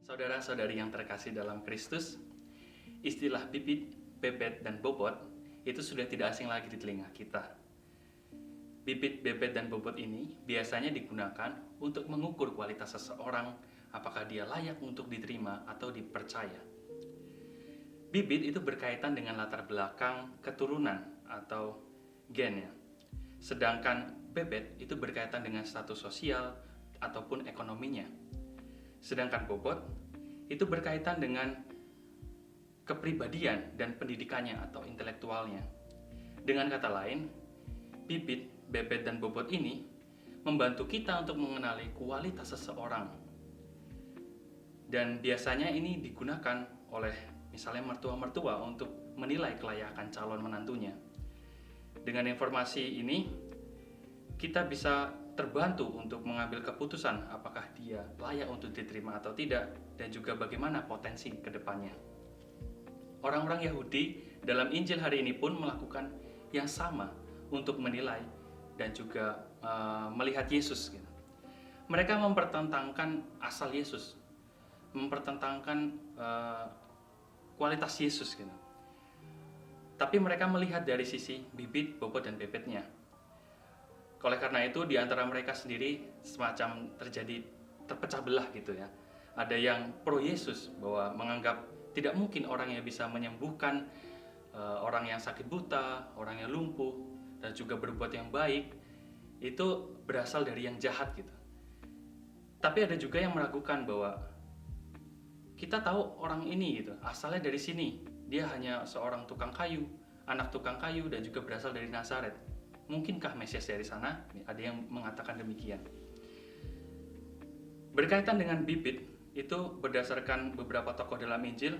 Saudara-saudari yang terkasih dalam Kristus, istilah bibit, bebet, dan bobot itu sudah tidak asing lagi di telinga kita. Bibit, bebet, dan bobot ini biasanya digunakan untuk mengukur kualitas seseorang, apakah dia layak untuk diterima atau dipercaya. Bibit itu berkaitan dengan latar belakang keturunan atau gennya. Sedangkan bebet itu berkaitan dengan status sosial ataupun ekonominya. Sedangkan bobot itu berkaitan dengan kepribadian dan pendidikannya atau intelektualnya. Dengan kata lain, bibit, bebet, dan bobot ini membantu kita untuk mengenali kualitas seseorang. Dan biasanya ini digunakan oleh misalnya mertua-mertua untuk menilai kelayakan calon menantunya. Dengan informasi ini, kita bisa terbantu untuk mengambil keputusan apakah dia layak untuk diterima atau tidak, dan juga bagaimana potensi ke depannya. Orang-orang Yahudi dalam Injil hari ini pun melakukan yang sama untuk menilai dan juga melihat Yesus. Mereka mempertentangkan asal Yesus, mempertentangkan kualitas Yesus. Tapi mereka melihat dari sisi bibit, bobot, dan bebetnya. Oleh karena itu di antara mereka sendiri semacam terjadi terpecah belah gitu ya. Ada yang pro Yesus bahwa menganggap tidak mungkin orang yang bisa menyembuhkan orang yang sakit buta, orang yang lumpuh, dan juga berbuat yang baik itu berasal dari yang jahat gitu. Tapi ada juga yang meragukan bahwa kita tahu orang ini gitu, asalnya dari sini. Dia hanya seorang tukang kayu, anak tukang kayu, dan juga berasal dari Nazaret. Mungkinkah Mesias dari sana? Ada yang mengatakan demikian. Berkaitan dengan bibit, itu berdasarkan beberapa tokoh dalam Injil,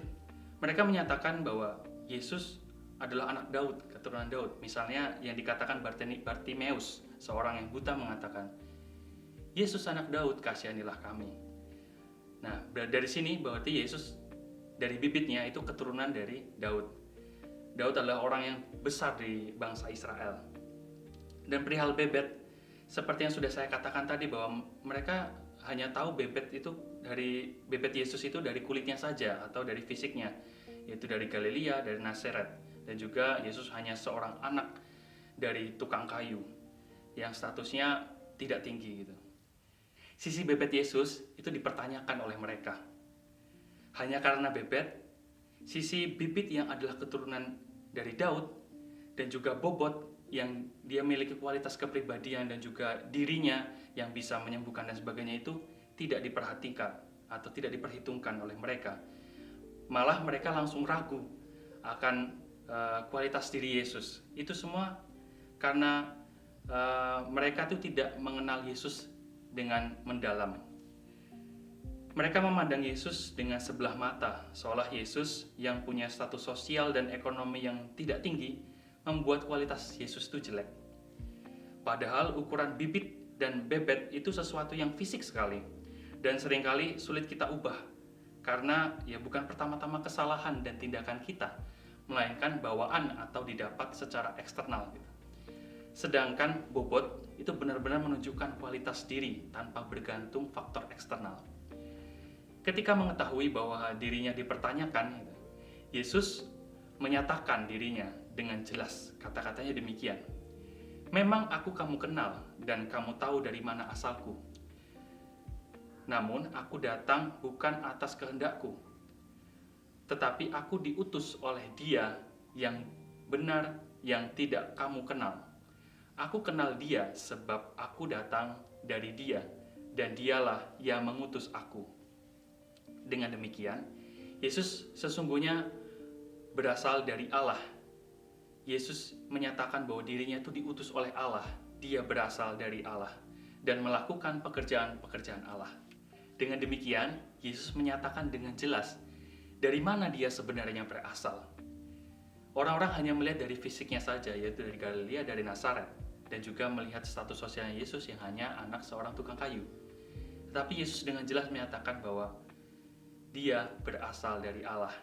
mereka menyatakan bahwa Yesus adalah anak Daud, keturunan Daud. Misalnya yang dikatakan Bartimeus, seorang yang buta mengatakan, Yesus anak Daud, kasihanilah kami. Nah, dari sini berarti Yesus dari bibitnya itu keturunan dari Daud. Daud adalah orang yang besar di bangsa Israel. Dan perihal bebet, seperti yang sudah saya katakan tadi bahwa mereka hanya tahu bebet Yesus itu dari kulitnya saja atau dari fisiknya, yaitu dari Galilea, dari Nazaret, dan juga Yesus hanya seorang anak dari tukang kayu yang statusnya tidak tinggi gitu. Sisi bebet Yesus itu dipertanyakan oleh mereka. Hanya karena bebet, sisi bibit yang adalah keturunan dari Daud dan juga bobot yang dia miliki kualitas kepribadian dan juga dirinya yang bisa menyembuhkan dan sebagainya itu tidak diperhatikan atau tidak diperhitungkan oleh mereka. Malah mereka langsung ragu akan kualitas diri Yesus. Itu semua karena mereka itu tidak mengenal Yesus dengan mendalam. Mereka memandang Yesus dengan sebelah mata, seolah Yesus yang punya status sosial dan ekonomi yang tidak tinggi membuat kualitas Yesus itu jelek. Padahal ukuran bibit dan bebet itu sesuatu yang fisik sekali dan seringkali sulit kita ubah karena ya bukan pertama-tama kesalahan dan tindakan kita, melainkan bawaan atau didapat secara eksternal gitu. Sedangkan bobot itu benar-benar menunjukkan kualitas diri tanpa bergantung faktor eksternal. Ketika mengetahui bahwa dirinya dipertanyakan, Yesus menyatakan dirinya dengan jelas. Kata-katanya demikian. Memang aku kamu kenal dan kamu tahu dari mana asalku. Namun aku datang bukan atas kehendakku, tetapi aku diutus oleh Dia yang benar yang tidak kamu kenal. Aku kenal Dia sebab aku datang dari Dia dan Dialah yang mengutus aku. Dengan demikian, Yesus sesungguhnya berasal dari Allah. Yesus menyatakan bahwa dirinya itu diutus oleh Allah. Dia berasal dari Allah dan melakukan pekerjaan-pekerjaan Allah. Dengan demikian, Yesus menyatakan dengan jelas dari mana dia sebenarnya berasal. Orang-orang hanya melihat dari fisiknya saja, yaitu dari Galilea, dari Nazaret, dan juga melihat status sosialnya Yesus yang hanya anak seorang tukang kayu. Tetapi Yesus dengan jelas menyatakan bahwa dia berasal dari Allah.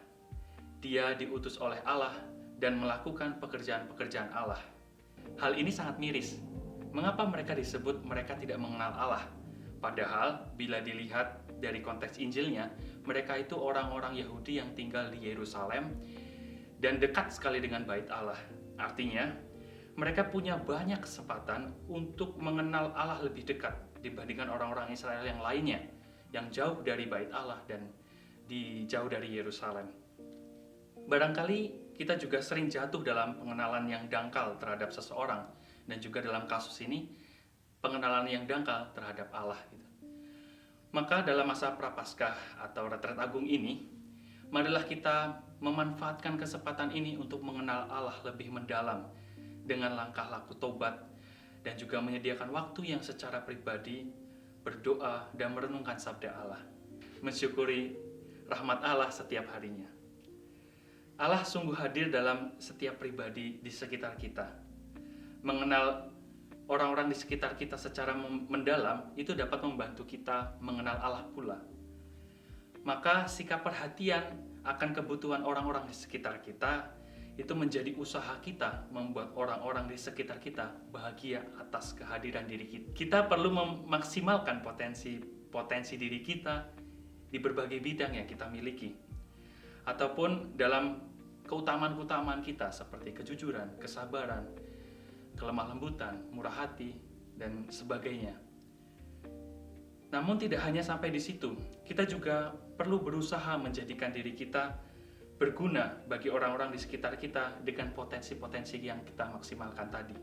Dia diutus oleh Allah dan melakukan pekerjaan-pekerjaan Allah. Hal ini sangat miris. Mengapa mereka disebut mereka tidak mengenal Allah? Padahal bila dilihat dari konteks Injilnya, mereka itu orang-orang Yahudi yang tinggal di Yerusalem dan dekat sekali dengan Bait Allah. Artinya, mereka punya banyak kesempatan untuk mengenal Allah lebih dekat dibandingkan orang-orang Israel yang lainnya, yang jauh dari Bait Allah dan jauh dari Yerusalem. Barangkali kita juga sering jatuh dalam pengenalan yang dangkal terhadap seseorang, dan juga dalam kasus ini, pengenalan yang dangkal terhadap Allah. Maka dalam masa Prapaskah atau Retret Agung ini, marilah kita memanfaatkan kesempatan ini untuk mengenal Allah lebih mendalam dengan langkah laku tobat dan juga menyediakan waktu yang secara pribadi berdoa dan merenungkan sabda Allah, mensyukuri rahmat Allah setiap harinya. Allah sungguh hadir dalam setiap pribadi di sekitar kita. Mengenal orang-orang di sekitar kita secara mendalam itu dapat membantu kita mengenal Allah pula. Maka sikap perhatian akan kebutuhan orang-orang di sekitar kita itu menjadi usaha kita membuat orang-orang di sekitar kita bahagia atas kehadiran diri kita. Kita perlu memaksimalkan potensi diri kita di berbagai bidang yang kita miliki, ataupun dalam keutamaan-keutamaan kita seperti kejujuran, kesabaran, kelemah lembutan, murah hati, dan sebagainya. Namun tidak hanya sampai di situ, kita juga perlu berusaha menjadikan diri kita berguna bagi orang-orang di sekitar kita dengan potensi-potensi yang kita maksimalkan tadi.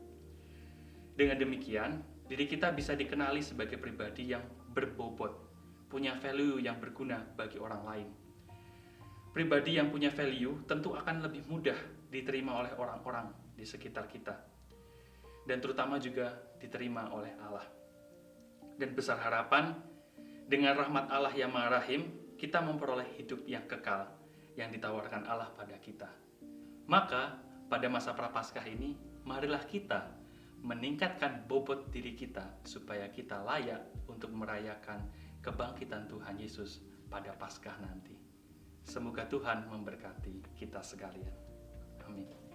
Dengan demikian, diri kita bisa dikenali sebagai pribadi yang berbobot, punya value yang berguna bagi orang lain. Pribadi yang punya value tentu akan lebih mudah diterima oleh orang-orang di sekitar kita, dan terutama juga diterima oleh Allah. Dan besar harapan, dengan rahmat Allah yang Maha Rahim, kita memperoleh hidup yang kekal yang ditawarkan Allah pada kita. Maka, pada masa Prapaskah ini, marilah kita meningkatkan bobot diri kita supaya kita layak untuk merayakan kebangkitan Tuhan Yesus pada Paskah nanti. Semoga Tuhan memberkati kita sekalian. Amin.